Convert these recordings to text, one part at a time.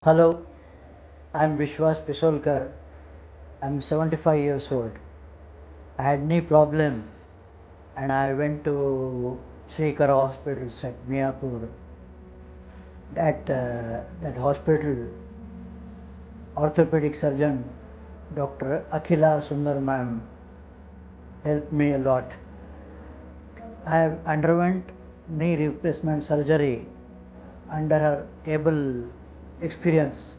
Hello, I'm Vishwas Pisolkar. I'm 75 years old. I had knee problem and I went to Srikara hospital at Miyapur. That hospital, orthopedic surgeon, Dr. Akhila Sunder ma'am, helped me a lot. I have underwent knee replacement surgery under her able experience.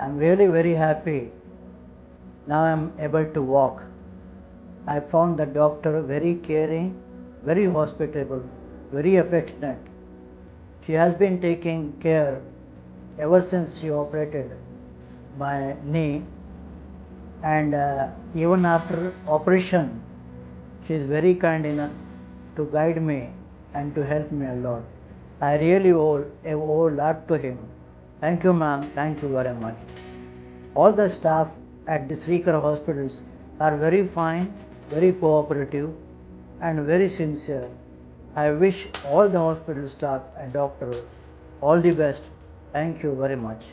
I'm really very happy. Now I'm able to walk. I found the doctor very caring, very hospitable, very affectionate. She has been taking care ever since she operated my knee, and even after operation, she is very kind enough to guide me and to help me a lot. I really owe a lot to him. Thank you, ma'am. Thank you very much. All the staff at the Srikara hospitals are very fine, very cooperative, and very sincere. I wish all the hospital staff and doctors all the best. Thank you very much.